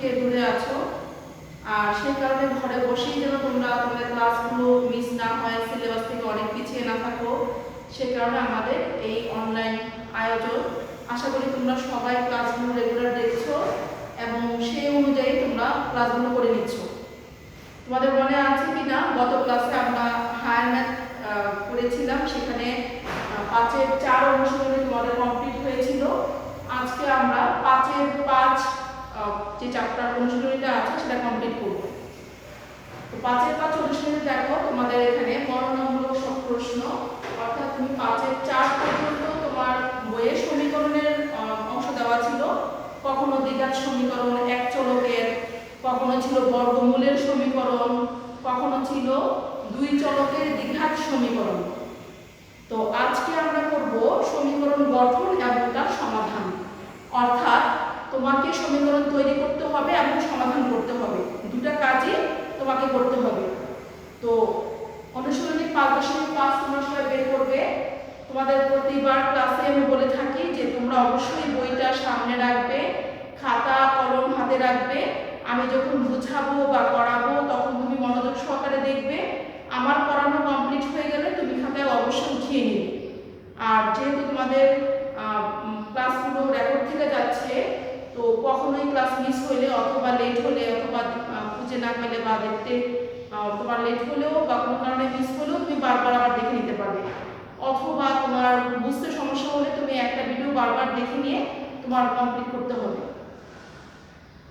থেকে দূরে আছো, আর সেই কারণে ঘরে বসেই যেন তোমরা তোমাদের ক্লাসগুলো মিস না হয়, সিলেবাস থেকে অনেক পিছিয়ে না থাকো, সে কারণে আমাদের এই অনলাইন আয়োজন। আশা করি তোমরা সবাই ক্লাসগুলো রেগুলার দেখছো এবং সেই অনুযায়ী তোমরা ক্লাসগুলো করে নিচ্ছ। তোমাদের মনে আছে কি না, গত ক্লাসে আমরা হায়ার ম্যাথ করেছিলাম, সেখানে 5-এর 4 অনুশীলনী তোমাদের কমপ্লিট হয়েছিল। আজকে আমরা 5-এর 5 যে চ্যাপ্টার অনুশীলনীটা আছে সেটা কমপ্লিট করব। তো 5-এর 5 অনুশীলনী দেখো, তোমাদের এখানে বর্ণনামূলক সব প্রশ্ন, অর্থাৎ তুমি 5-এর 4 পর্যন্ত তোমার বইয়ের সমীকরণের অংশ দেওয়া ছিল। কখনো দ্বিঘাত সমীকরণ এক চলকের, কখনো ছিল বর্গমূলের সমীকরণ, কখনো ছিল দুই চলকের দ্বিঘাত সমীকরণ। তো আজকে আমরা করব সমীকরণ গঠন এবং তার সমাধান, অর্থাৎ তোমাকে সমীকরণ তৈরি করতে হবে এবং সমাধান করতে হবে, দুটা কাজই তোমাকে করতে হবে। তো অনুশীলনী 5.5 তোমরা সবাই বের করবে। তোমাদের প্রতিবার ক্লাসে আমি বলে থাকি যে তোমরা অবশ্যই বইটা সামনে রাখবে, খাতা কলম হাতে রাখবে। আমি যখন বুঝাবো বা করাবো তখন তুমি মনোযোগ সহকারে দেখবে। আমার পড়ানো কমপ্লিট হয়ে গেলে তুমি খাতায় অবশ্যই উঠিয়ে নিবে। আর যেহেতু তোমাদের ক্লাসগুলো রেকর্ড থেকে যাচ্ছে, তো কখনোই ক্লাস মিস হলে অথবা লেট হলে অথবা খুঁজে না পেলে বা দেখতে তোমার লেট হলেও বা কোনো কারণে মিস হলেও তুমি বারবার আবার দেখে নিতে পারবে, অথবা তোমার বুঝতে সমস্যা হলে তুমি একটা ভিডিও বারবার দেখে নিয়ে তোমার কমপ্লিট করতে হবে।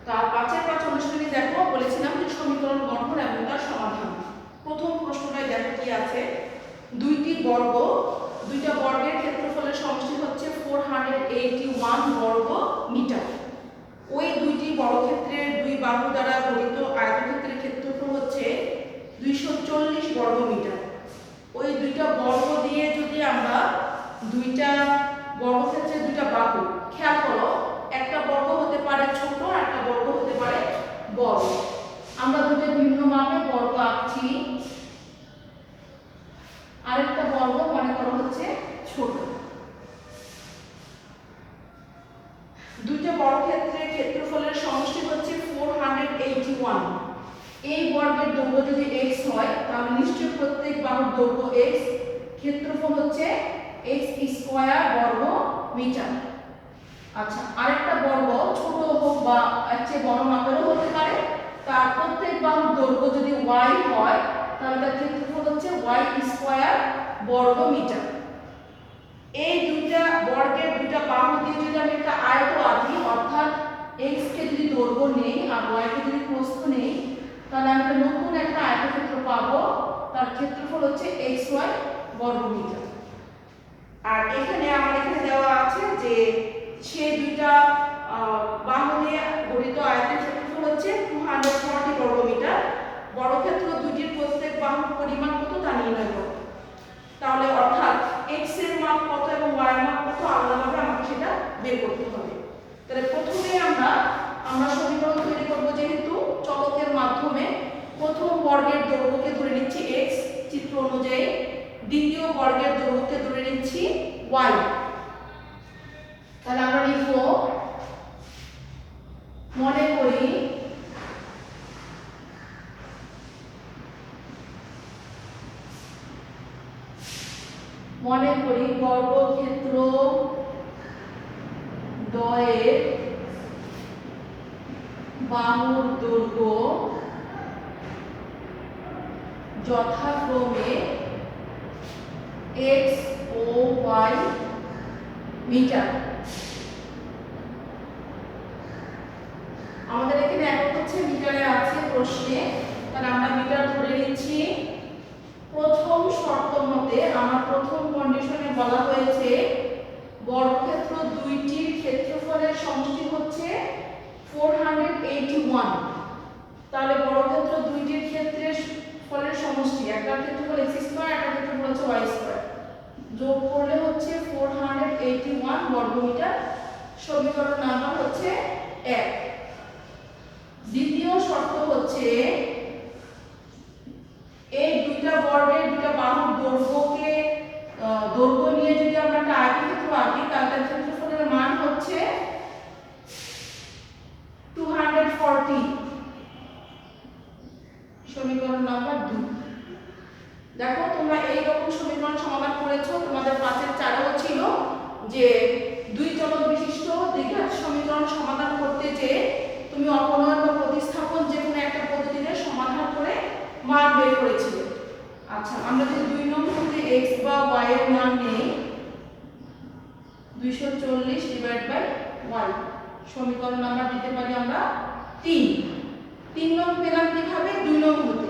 তার 5-এর 5 অনুশীলনী দেখো, বলেছিলাম যে সমীকরণ গঠন এবং তার সমাধান। প্রথম প্রশ্নটাই দেখো কি আছে, দুইটা বর্গের ক্ষেত্রফলের সমষ্টি হচ্ছে 481 বর্গ মিটার। ওই দুইটি বর্গক্ষেত্রের দুই বাহু দ্বারা গঠিত আয়তক্ষেত্রের ক্ষেত্রফল হচ্ছে 240 বর্গ মিটার। ওই দুইটা বর্গ দিয়ে যদি আমরা দুইটা বর্গক্ষেত্রের দুইটা বাহু, খেয়াল করো, একটা বর্গ হতে পারে ছোট আর একটা বর্গ হতে পারে বড়। আমরা দুটো ভিন্ন মাপের বর্গ আঁকছি, আরেকটা বর্গ মনে করো হচ্ছে ছোট। দুইটা বর্গক্ষেত্রের ক্ষেত্রফলের সমষ্টি হচ্ছে 481। এই বর্গের দৈর্ঘ্য যদি x হয় তাহলে নিশ্চয়ই প্রত্যেক বাহুর দৈর্ঘ্য x, ক্ষেত্রফল হচ্ছে x স্কয়ার বর্গ মিটার। আচ্ছা, আরেকটা বর্গ ছোট হোক বা এর চেয়ে বড় মাপেরও হতে পারে, তার প্রত্যেক বাহুর দৈর্ঘ্য যদি y হয় তাহলে তার ক্ষেত্রফল হচ্ছে y স্কয়ার বর্গ মিটার। এই দুইটা বর্গের দুইটা বাহু দিয়ে যদি আমি একটা আয়ত আঁকি, অর্থাৎ x কে যদি দৈর্ঘ্য নেই আর y কে যদি প্রস্থ নেই, তাহলে আমরা নতুন একটা আয়তক্ষেত্র পাবো, তার ক্ষেত্রফল হচ্ছে xy বর্গ মিটার। আর এখানে আমাদের এখানে দেওয়া আছে যে সেই দুইটা বাহু দিয়ে গঠিত আয়তের ক্ষেত্রফল হচ্ছে 240 বর্গ মিটার। বর্গক্ষেত্র দুইটির প্রত্যেক বাহুর পরিমাণ কত তা নির্ণয় করো। তাহলে অর্থাৎ x এর মান কত এবং y এর মান কত আলাদাভাবে আমাকে সেটা বের করতে হবে। তাহলে প্রথমে আমরা সমীকরণ তৈরি করব, যেহেতু চলকের মাধ্যমে প্রথম বর্গের দৈর্ঘ্যকে ধরে নিচ্ছি x চিত্র অনুযায়ী, দ্বিতীয় বর্গের দৈর্ঘ্যকে ধরে নিচ্ছি y। তাহলে আমরা লিখব, মনে করি বর্গক্ষেত্র দ্বয়ের বাহুর দৈর্ঘ্য যথাক্রমে x ও y মিটার। আমাদের এখানে একক হচ্ছে মিটারে আছে প্রশ্নে, তাহলে আমরা মিটার ধরে নিচ্ছি। প্রথম শর্ত মতে আমার প্রথম কন্ডিশনে বলা হয়েছে বর্গক্ষেত্র দুইটির ক্ষেত্রফলের সমষ্টি হচ্ছে 481। তাহলে বর্গক্ষেত্র দুইটির ক্ষেত্রফলের সমষ্টি, একটা ক্ষেত্রফল x স্কয়ার, একটা ক্ষেত্রফল হচ্ছে y স্কয়ার, যোগ করলে হচ্ছে 481 বর্গ মিটার। সমীকরণ নাম্বার হচ্ছে 1। দ্বিতীয় শর্ত হচ্ছে এই দুইটা বর্গের দুইটা বাহুর দৈর্ঘ্য নিয়ে যদি আমরা একটা আয়তক্ষেত্র আঁকি, তাহলে ক্ষেত্রফলের মান হচ্ছে 240 240 সমীকরণ নাম্বার 2। দেখো তোমরা এই রকম সমীকরণ সমাধান করেছো, তোমাদের পাশের 4এও ছিল যে দুই চলক বিশিষ্ট দ্বিঘাত সমীকরণ সমাধান করতে যে তুমি অপনয়ন বা প্রতিস্থাপন যে কোনো একটা পদ্ধতিতে সমাধান করে মান বের করেছিলে। আচ্ছা, আমরা যদি 2 নং হতে x বা y এর মান নেই 240 ডিভাইড বাই y, সমীকরণ নাম্বার দিতে পারি আমরা 3 নং পেলাম কিভাবে? 2 নং হতে।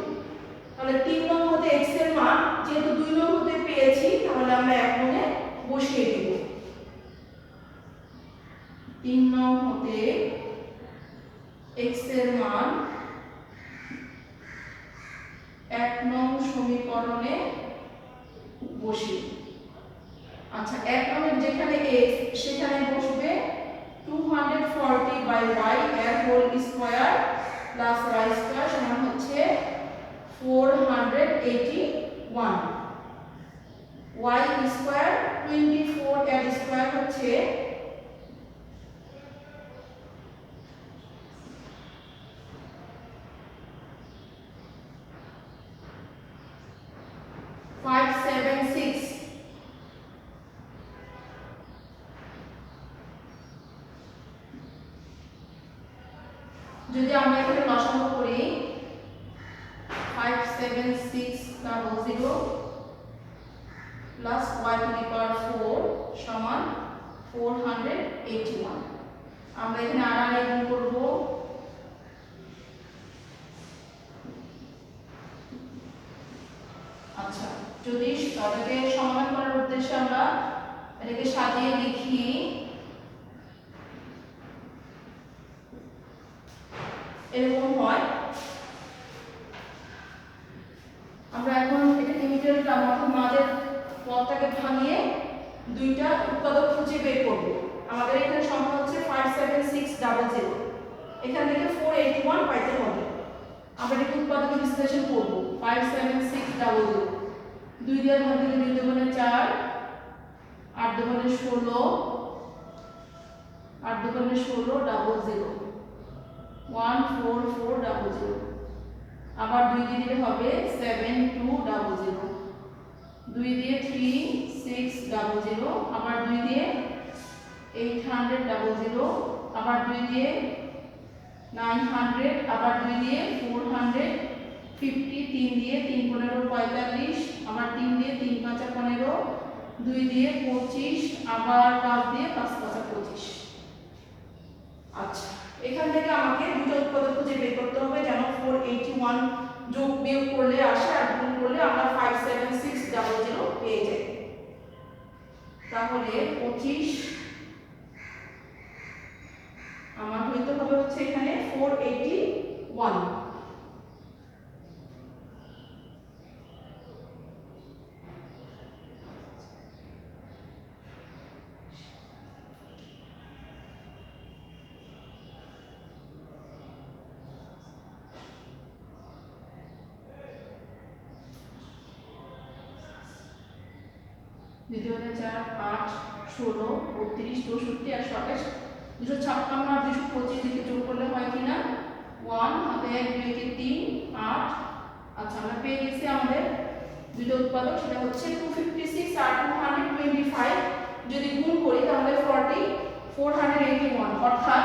তাহলে 3 নং হতে x এর মান যেহেতু 2 নং হতে পেয়েছি তাহলে আমরা 1 নং-এ বসিয়ে দেব। 3 নং হতে x এর মান 1 নং সমীকরণে বসিয়ে। আচ্ছা, 1 নং যেখানে x সেখানে বসবে 240 বাই y এর whole square plus y square সমান হচ্ছে 481। y স্কয়ার 24 এর স্কয়ার হচ্ছে 576। যদি আমরা এখানে লসাগু করি 57600 প্লাস y টু দি পাওয়ার 4 সমান 481। আমরা এখানে আর গুণ করব। আচ্ছা, যদি এটাকে সমাধান করার উদ্দেশ্যে আমরা এটাকে সাজিয়ে লিখি, এরকম হয়। আমরা এখন এটাকে মিডল টার্ম অর্থাৎ মাঝের পদটাকে ভাঙিয়ে দুইটা উৎপাদক খুঁজে বের করব। আমাদের এখানে সংখ্যা হচ্ছে 57600, এখান থেকে 481 পাইতে হবে। আমরা এটাকে উৎপাদক বিশ্লেষণ করব। 57600 2 দিয়ে ভাগ দিলে 2 দুগুণে 4, 8 দুগুণে 16, 8 দুগুণে 16 00 14400। আবার 2 দিয়ে দিলে হবে 7200, 2 দিয়ে 3600, আবার 2 দিয়ে 80000, আবার 2 দিয়ে 900, আবার 2 দিয়ে 450, 3 দিয়ে 3 15 45, আবার 3 দিয়ে 3 5 15, 2 দিয়ে 25, আবার 5 দিয়ে 5 5 25। আচ্ছা, এখান থেকে আমাকে দুটো উৎপাদক খুঁজে বের করতে হবে যেন 481 যোগ বিয়োগ করলে আসে আর গুণ করলে আমরা 57600 পেয়ে যাই। তাহলে 25 আমার হইতে হবে হচ্ছে এখানে 481। দ্বিতীয় 4 8 16 32 64 128 256 আর 225 দিকে যোগ করলে হয় কিনা 1 হাতে 1 2 কে 3 8। আচ্ছা, আমরা পেয়ে গেছি আমাদের দুটো উৎপাদক, সেটা হচ্ছে 256 আর 225। যদি গুণ করি তাহলে 481 অর্থাৎ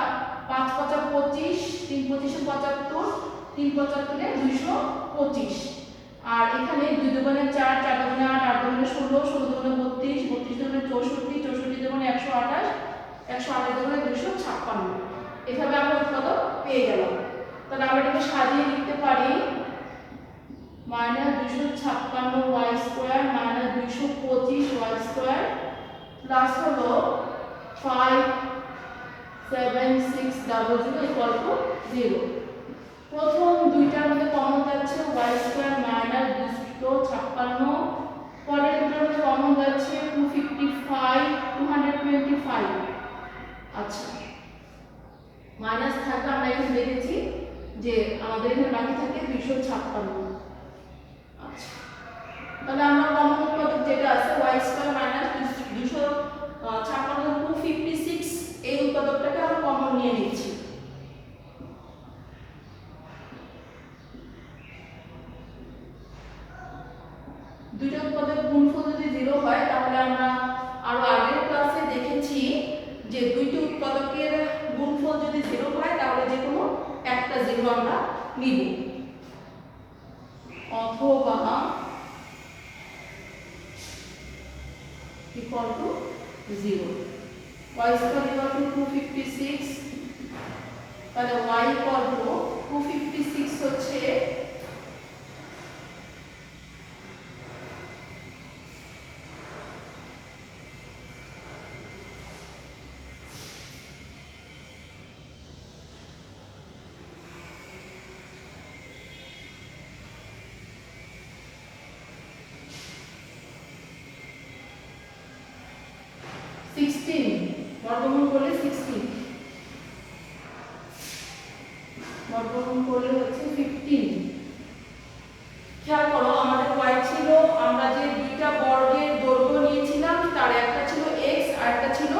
5 5 25, 3 25 75, 3 75 225। আর এখানে 2 দুগুণে 4, 4 দুগুণে 8, 8 দুগুণে 16, 16 দুগুণে 32, 32 দুগুণে 64, 64 দুগুণে 128, 128 দুগুণে 256। এভাবে আমরা উৎপাদক পেয়ে গেলাম। তাহলে আমরা এটাকে সাজিয়ে লিখতে পারি -256 y square -225 y square plus হলো 57600 0। প্রথম দুইটার মধ্যে কমন যাচ্ছে y স্কয়ার -256, পরের দুটার মধ্যে কমন যাচ্ছে 225। আচ্ছা, মাইনাস থাকবে, আমরা এখানে দেখেছি যে আমাদের এখানে বাকি থাকে 256। আচ্ছা, তাহলে আমরা কমন উৎপাদক যেটা আছে y স্কয়ার -256 256, এই উৎপাদকটাকে আমরা কমন নিয়ে নিচ্ছি। দুইটা উৎপাদক গুণফল যদি 0 হয় তাহলে আমরা আরো আগের ক্লাসে দেখেছি যে দুইটি উৎপাদকের গুণফল যদি 0 হয় তাহলে যে কোনো একটা 0 আমরা নিব, অথবা equal to 0। y square equal to 256, তাহলে y equal to 256 হচ্ছে 16, বর্গমূল করলে 16, বর্গমূল করলে হচ্ছে 15। খেয়াল করো আমাদের y ছিল, আমরা যে দুইটা বর্গের দৈর্ঘ্য নিয়েছিলাম তার একটা ছিল x আর একটা ছিল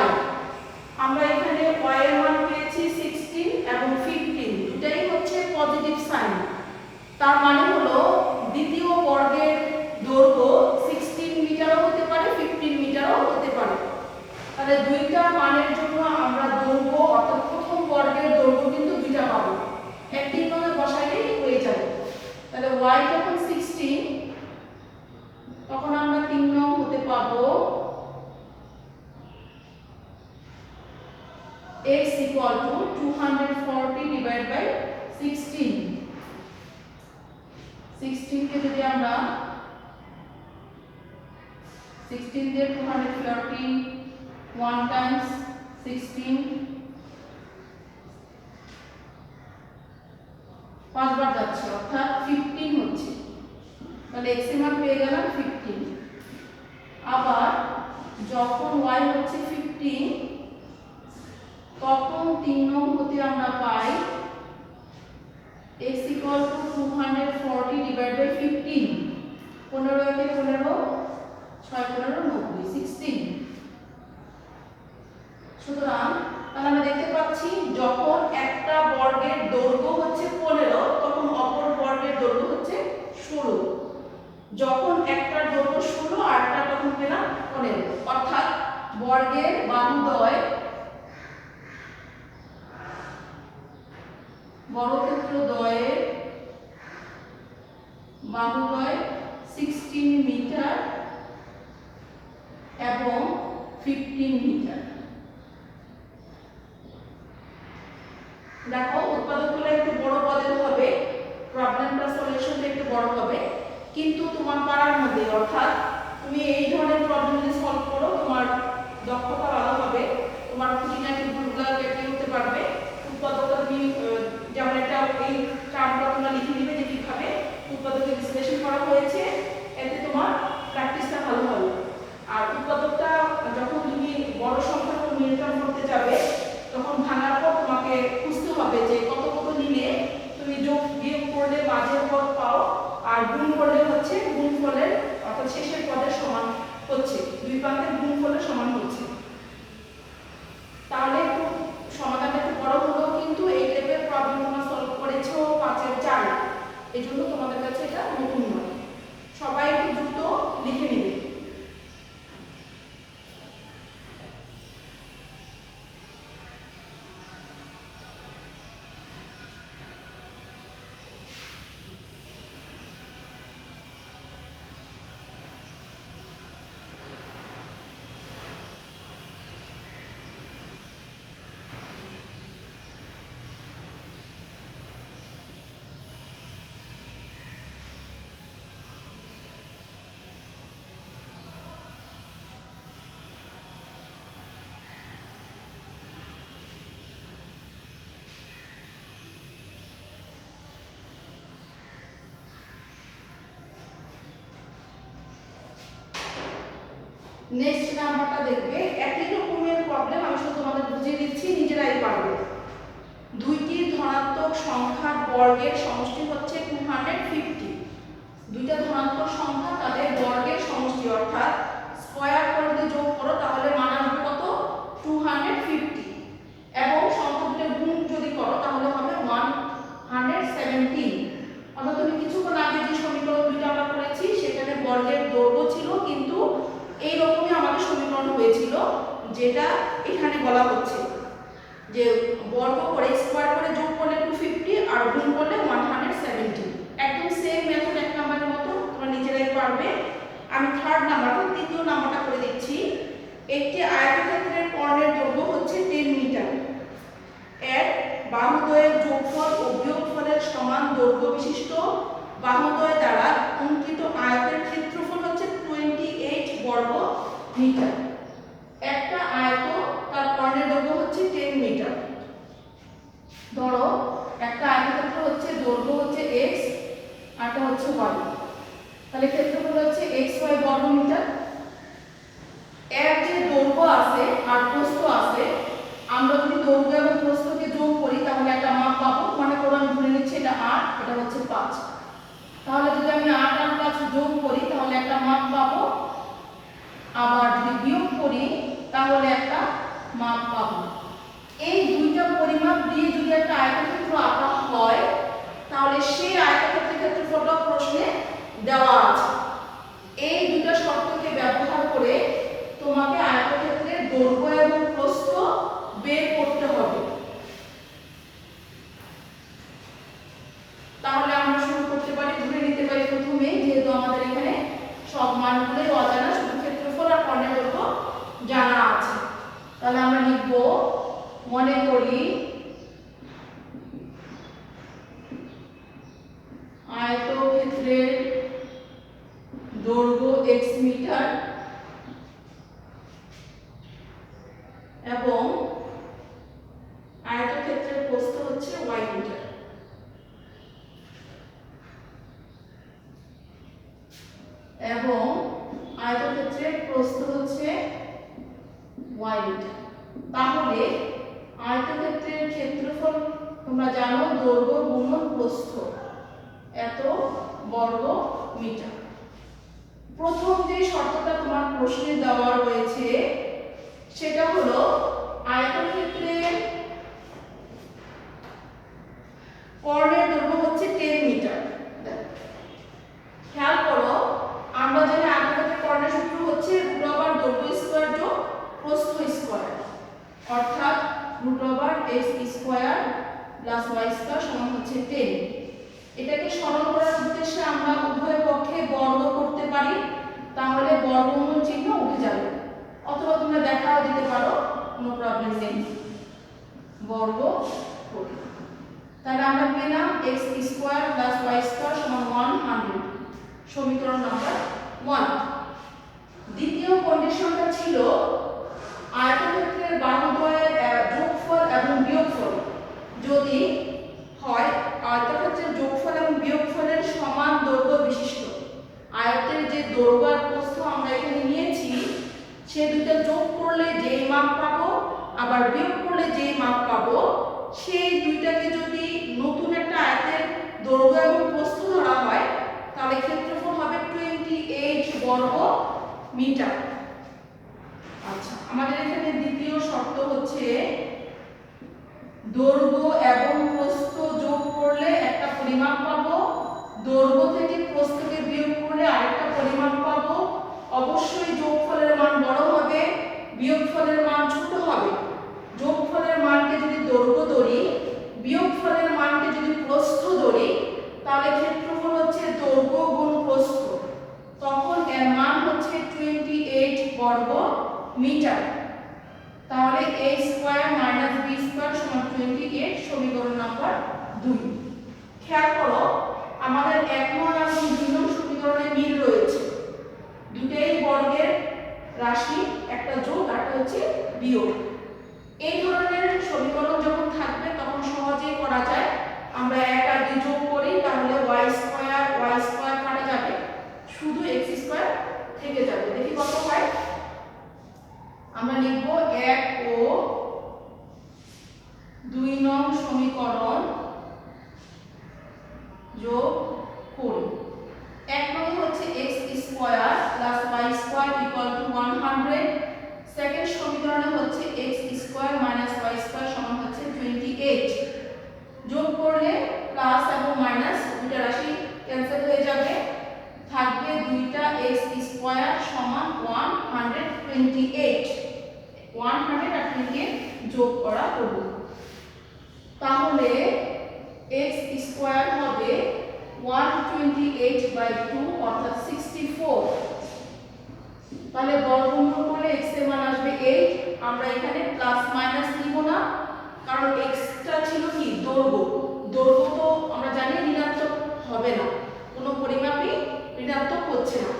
y। আমরা এখানে y এর মান পেয়েছি 16 এবং 15, দুটাই হচ্ছে পজিটিভ সাইন। তার মানে হলো দ্বিতীয় বর্গের দৈর্ঘ্য 16 মিটারও হতে পারে, 15 মিটারও হতে পারে। তাহলে দুইটা মানের জন্য আমরা দৈর্ঘ্য অর্থাৎ প্রথম বর্গের দৈর্ঘ্য কিন্তু দুইটা পাবো, একটি নয় বসাইলেই হয়ে যাবে। তাহলে y যখন 16 তখন আমরা 3 নং হতে পাবো x equal to 240 divided by 16। 16 কে যদি আমরা 16 দিয়ে 240 1 times 16 পাঁচবার যাচ্ছে অর্থাৎ 15 হচ্ছে, তাহলে x এর মান পেয়ে গেলাম 15। আবার যখন y হচ্ছে 15 তখন 3 নং হতে আমরা পাই x equal to 240 divided by 15, 15 কে 15 6 15 90 16। সুতরাং তাহলে আমরা দেখতে পাচ্ছি যখন একটা বর্গের দৈর্ঘ্য হচ্ছে 15 তখন অপর বর্গের দৈর্ঘ্য হচ্ছে 16। যখন একটা দৈর্ঘ্য 16 আর একটা তখন পেলাম 15, অর্থাৎ বর্গের বাহুদ্বয় বর্গক্ষেত্রদ্বয়ের বাহুদ্বয় 16 মিটার এবং 15 মিটার। দেখো উৎপাদকগুলো একটু বড় পদের হবে, প্রবলেমটা সলিউশনটা একটু বড় হবে, কিন্তু তোমার পারার মধ্যে অর্থাৎ তুমি এই ধরনের প্রবলেম যদি সলভ করো তোমার দক্ষতা ভালো হবে, তোমার খুঁটিনাটি ভুলগুলো কেটে উঠতে পারবে। উৎপাদকটা তুমি যেমন একটা এই টার্মটা তোমরা লিখে নিবে যে কিভাবে উৎপাদকের বিশ্লেষণ করা হয়েছে, এতে তোমার প্র্যাকটিসটা ভালো হবে। আর উৎপাদকটা যখন তুমি বড় সংখ্যা নির্ধারণ করতে যাবে তখন ভাঙার পর তোমাকে বুঝতে হবে যে কত কত নিলে তুমি যোগ বিয়োগ করলে মাঝের পদ পাও, আর গুণ করলে হচ্ছে গুণফলের অর্থাৎ শেষের পদের সমান হচ্ছে, দুই প্রান্তের গুণফলের সমান হচ্ছে। তাহলে একটু সমাধানটা একটু বড় হলো, কিন্তু এই টাইপের প্রবলেম তোমরা সলভ করেছো 5-এর 4, এই জন্য তোমাদের কাছে এটা নতুন নয়। সবাই একটু দ্রুত লিখে নেবে। নেক্সট নাম্বারটা দেখবে, একই রকমের প্রবলেম আমি শুধু তোমাদের বুঝিয়ে দিচ্ছি, নিজেরাই পারবে। দুইটি ধনাত্মক সংখ্যার বর্গের সমষ্টি হচ্ছে 250। দুইটা ধনাত্মক সংখ্যা তাদের বর্গের সমষ্টি অর্থাৎ স্কয়ার করে যদি যোগ করো তাহলে মান আসবে কত 250, এবং সংখ্যা দুটো গুণ যদি করো তাহলে হবে 117। অর্থাৎ তুমি কিছুক্ষণ আগে যে সমীকরণ দুইটা আমরা করেছি সেখানে যেটা এখানে বলা হচ্ছে যে বর্গ করে স্কোয়ার করে যোগ করলে 250 আর গুণ করলে 170। একদম সেম মেথড এক নাম্বারের মতো তোমরা নিজেরাই পারবে। আমি থার্ড নাম্বার তৃতীয় নাম্বারটা করে দিচ্ছি। একটি আয়তক্ষেত্রের কর্ণের দৈর্ঘ্য হচ্ছে 10 মিটার। এর বাহুদ্বয়ের যোগফল ও বিয়োগফলের সমান দৈর্ঘ্য বিশিষ্ট বাহুদ্বয় দ্বারা অঙ্কিত আয়তের ক্ষেত্রফল হচ্ছে 28 বর্গ মিটার। একটা আয়ত তার কর্ণের দৈর্ঘ্য হচ্ছে 10 মিটার। ধরো একটা আয়তক্ষেত্র হচ্ছে দৈর্ঘ্য হচ্ছে x আরটা হচ্ছে y, তাহলে ক্ষেত্রফল হচ্ছে xy বর্গ মিটার। এর যে দৈর্ঘ্য আছে আর প্রস্থ আছে, আমরা যদি দৈর্ঘ্য এবং প্রস্থকে যোগ করি তাহলে একটা মাপ পাবো। মনে করো আমি ধরে নিচ্ছি এটা 8, এটা হচ্ছে 5, তাহলে যদি আমি 8 আর 5 যোগ করি তাহলে একটা মাপ পাবো, আবার যদি বিয়োগ করি তাহলে একটা মাপ পাবো। এই দুইটা পরিমাপ দিয়ে যদি একটা আয়তক্ষেত্র আঁকা হয় তাহলে সেই আয়তক্ষেত্রের ক্ষেত্রফলটা প্রশ্নে দেওয়া আছে। এই দুটো শর্তকে ব্যবহার করে তোমাকে আয়তক্ষেত্রের দৈর্ঘ্য এবং প্রস্থ বের করতে হবে। তাহলে আমরা শুরু করতে পারি, ধরে নিতে পারি প্রথমে, যেহেতু আমাদের এখানে সব মানগুলোই অজানা, শুধু ক্ষেত্রফল আর কর্ণের দৈর্ঘ্য জানা আছে। তাহলে আমরা লিখব, মনে করি আয়তক্ষেত্রের দৈর্ঘ্য x মিটার এবং আয়তক্ষেত্রের প্রস্থ হচ্ছে y মিটার। এবং আয়তক্ষেত্রের প্রস্থ হচ্ছে y মিটার। তাহলে আয়তক্ষেত্রের ক্ষেত্রফল তোমরা জানো দৈর্ঘ্য গুণন প্রস্থ এত বর্গ মিটার। প্রথম যে শর্তটা তোমার প্রশ্নে দেওয়া রয়েছে সেটা হলো আয়তক্ষেত্রের কর্ণের দৈর্ঘ্য হচ্ছে 10 মিটার। খেয়াল করো, আমরা জানি আয়তক্ষেত্রের কর্ণের সূত্র হচ্ছে দৈর্ঘ্য স্কয়ার যোগ প্রস্থ স্কয়ার, অর্থাৎ x square plus y square সমান হচ্ছে 10। এটাকে সরল করার উদ্দেশ্যে আমরা উভয় পক্ষে বর্গ করতে পারি, তাহলে বর্গমূল চিহ্ন উঠে যাবে, অথবা তোমরা দেখাও দিতে পারো, কোনো প্রবলেম নেই, বর্গ করি। তাহলে আমরা পেলাম x square plus y square সমান 100, সমীকরণ নাম্বার 1। দ্বিতীয় কন্ডিশনটা ছিল আয়তক্ষেত্রের বাহুদ্বয়ের যোগফল এবং বিয়োগফল যদি হয়, আয়তক্ষেত্রের যোগফল এবং বিয়োগফলের সমান দৈর্ঘ্য বিশিষ্ট। আয়তের যে দৈর্ঘ্য আর প্রস্থ আমরা এখানে নিয়েছি, সে দুটো যোগ করলে যেই মাপ পাবো আবার বিয়োগ করলে যেই মাপ পাবো, সেই দুইটাকে যদি নতুন একটা আয়তের দৈর্ঘ্য এবং প্রস্থ ধরা হয় তাহলে ক্ষেত্রফল হবে 28 বর্গ মিটার। আচ্ছা, আমাদের এখানে দ্বিতীয় শর্ত হচ্ছে দৈর্ঘ্য এবং প্রস্থ যোগ করলে একটা পরিমাপ পাবো, দৈর্ঘ্য থেকে প্রস্থকে বিয়োগ করলে আরেকটা পরিমাপ পাবো। অবশ্যই যোগফলের মান বড় হবে, বিয়োগফলের মান ছোট হবে। যোগফলের মানকে যদি দৈর্ঘ্য ধরি, বিয়োগফলের মানকে যদি প্রস্থ ধরি, তাহলে ক্ষেত্রফল হচ্ছে দৈর্ঘ্য গুণ প্রস্থ, তখন এর মান হচ্ছে 28 বর্গ মিটার। তাহলে a square minus b square সমান 28, সমীকরণ নাম্বার 2। খেয়াল করো, আমাদের 1 নং এবং 2 নং সমীকরণে মিল রয়েছে, দুটেই বর্গের রাশি, একটা যোগ আর একটা হচ্ছে বিয়োগ। এই ধরনের সমীকরণ যখন থাকবে তখন সহজেই করা যায়। আমরা 1 আর 2 যোগ করি, তাহলে y স্কয়ার কাটা যাবে, শুধু x স্কয়ার থেকে যাবে। দেখি কত হয়। আমরা লিখব 1 ও 2 নং সমীকরণ যোগ করি। 1 নং হচ্ছে x square plus y square equal to 100। Second সমীকরণে হচ্ছে x square minus y square সমান হচ্ছে 28। যোগ করলে প্লাস এবং মাইনাস দুটো রাশি ক্যান্সেল হয়ে যাবে, থাকবে দুইটা x স্কয়ার সমান 128। 100 আর 3 কে যোগ করা হলো। তাহলে x স্কয়ার হবে 128/2 অর্থাৎ 64। তাহলে বর্গমূল করলে x এর মান আসবে 8। আমরা এখানে প্লাস মাইনাস নিব না, কারণ x টা ছিল কি দৈর্ঘ্য। দৈর্ঘ্য তো আমরা জানি ঋণাত্মক হবে না, কোনো পরিমাপই ঋণাত্মক হচ্ছে না।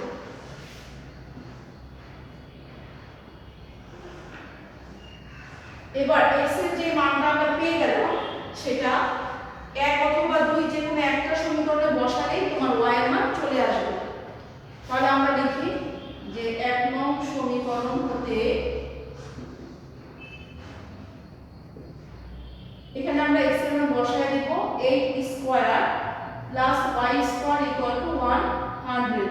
এবার x এর যে মানটা আমরা পেয়ে গেলাম সেটা 1 অথবা 2 যে কোনো একটা সমীকরণে বসালেই তোমার y এর মান চলে আসবে। তাহলে আমরা লিখি যে 1 নং সমীকরণ হতে এখানে আমরা x এর মান বসায় দেব 8 square plus y square equal to 100।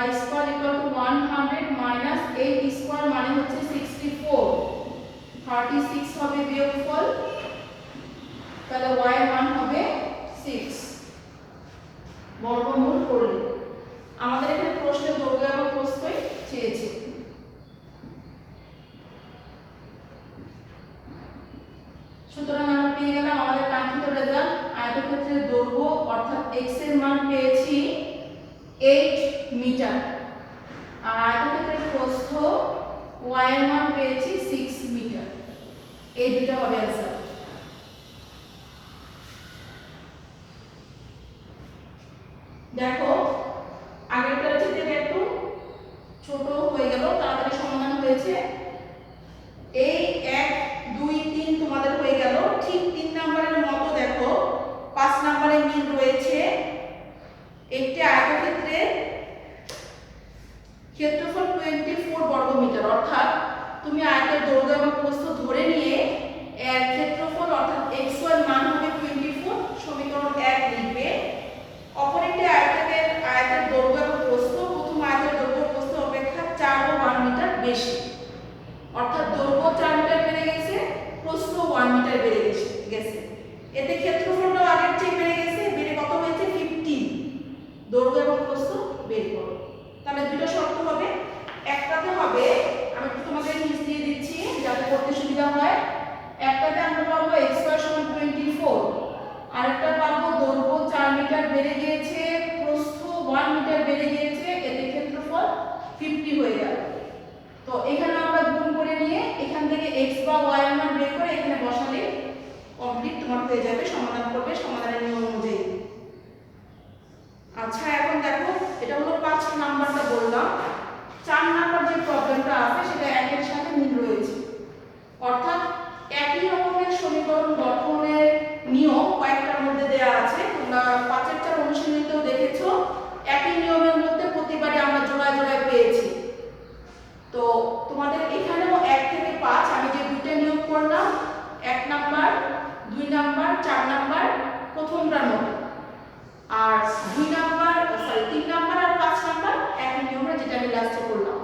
y square equal to 100 minus 8 square মানে হচ্ছে 64। 36 হবে বিয়োগফল, তাহলে y এর মান হবে 6। বর্গমূল করলে আমাদের এখানে প্রশ্নে দৈর্ঘ্য এবং প্রস্থই চেয়েছে। সুতরাং আমরা পেয়ে গেলাম আমাদের কাঙ্ক্ষিত রেজাল্ট। আয়তক্ষেত্রের দৈর্ঘ্য অর্থাৎ x এর মান পেয়েছি 8 মিটার, আর আয়তক্ষেত্রের প্রস্থ y এর মান পেয়েছি 6 মিটার। এই দুটো হবে आंसर। দেখো আগেরটার থেকে একটু ছোট হয়ে গেল, তাড়াতাড়ি সমাধান হয়েছে। এই 1 2 3 তোমাদের হয়ে গেল। ঠিক 3 নম্বরের মতো দেখো 5 নম্বরে মিল রয়েছে। একটি আয়তক্ষেত্রের ক্ষেত্রফল 24 বর্গমিটার, অর্থাৎ তুমি আয়তের দৈর্ঘ্য এবং প্রস্থ ধরে নিয়ে এর ক্ষেত্রফল অর্থাৎ xy এর মান হবে 24, সমীকরণ 1 লিখবে। অপর একটি আয়তের দৈর্ঘ্য এবং প্রস্থ প্রথম আয়তের দৈর্ঘ্য প্রস্থ অপেক্ষা 4 ও 1 মিটার বেশি, অর্থাৎ দৈর্ঘ্য 4 মিটার বেড়ে গেছে, প্রস্থ 1 মিটার বেড়ে গেছে। এতে ক্ষেত্রফলটাও আগের চেয়ে বেড়ে গেছে, বেড়ে কত হয়েছে 15। দৈর্ঘ্য এবং প্রস্থ বের করো। তাহলে দুটো শর্ত হবে, একটাতে হবে আমি একটু তোমাদের নিচ দিয়ে দিচ্ছি যাতে করতে সুবিধা হয়। একটাতে আমরা পাবো x² = 24, আরেকটা পাবো দৈর্ঘ্য 4 মিটার বেড়ে গিয়েছে, প্রস্থ 1 মিটার বেড়ে গিয়েছে, এতে ক্ষেত্রফল 50 হয়ে গেল। তো এখানে আমরা গুণ করে নিয়ে এখান থেকে x বা y এর মান বের করে এখানে বসালে কমপ্লিট তোমার হয়ে যাবে। সমাধান করবে সমাধানের নিয়ম অনুযায়ী। আচ্ছা এখন দেখো এটা হলো 5 নাম্বারটা বললাম। 4 নাম্বার যে প্রবলেমটা আছে সেটা একের সাথে মিল রয়েছে, অর্থাৎ একই রকমের সমীকরণ গঠনের নিয়ম কয়েকটার মধ্যে দেয়া আছে। তোমরা 5 এর 4 অনুশীলনীতেও দেখেছো একই নিয়মের মধ্যে প্রতিবারই আমরা জোড়ায় জোড়ায় পেয়েছি। তো তোমাদের এখানেও 1 থেকে 5 আমি যে দুইটা নিয়ম করলাম 1 নাম্বার 2 নাম্বার 4 নাম্বার প্রথমটার মতো, আর 3 নাম্বার আর 5 নাম্বার একই নিয়মে যেটা আমি লাস্টে করলাম।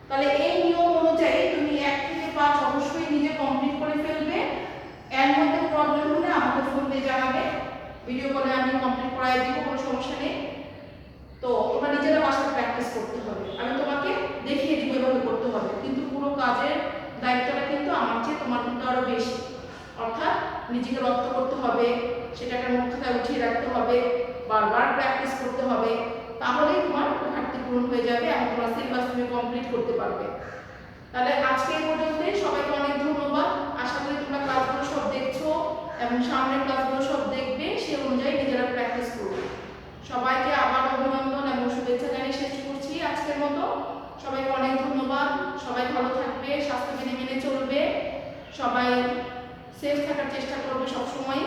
তাহলে এই নিয়ম অনুযায়ী তুমি 1 থেকে 5 অবশ্যই নিজে কমপ্লিট করে ফেলবে। এর মধ্যে প্রবলেম হলে আমাকে ফোন দিয়ে জানাবে, ভিডিও কলে আমি কমপ্লিট করাই দিব, কোনো সমস্যা নেই। তো তোমরা নিজেরা বাসায় প্র্যাকটিস করতে হবে, আমি তোমাকে দেখিয়ে দিব এভাবে করতে হবে, কিন্তু পুরো কাজের দায়িত্বটা কিন্তু আমার চেয়ে তোমার কিন্তু আরো বেশি। অর্থাৎ নিজেকে রপ্ত করতে হবে, সেটাকে মুখে উঠিয়ে রাখতে হবে, বারবার প্র্যাকটিস করতে হবে, তাহলেই তোমার ঘাটতি পূরণ হয়ে যাবে এবং তোমার সিলেবাস তুমি কমপ্লিট করতে পারবে। তাহলে আজকে এই পর্যন্তই। সবাইকে অনেক ধন্যবাদ। আশা করি তোমরা ক্লাসগুলো সব দেখছো এবং সামনের ক্লাসগুলো সব দেখবে, সেই অনুযায়ী নিজেরা প্র্যাকটিস করবে। সবাইকে আবার অভিনন্দন এবং শুভেচ্ছা জানিয়ে শেষ করছি আজকের মতো। সবাইকে অনেক ধন্যবাদ। সবাই ভালো থাকবে, স্বাস্থ্যবিধি মেনে চলবে, সবাই সেফ থাকার চেষ্টা করবে সবসময়।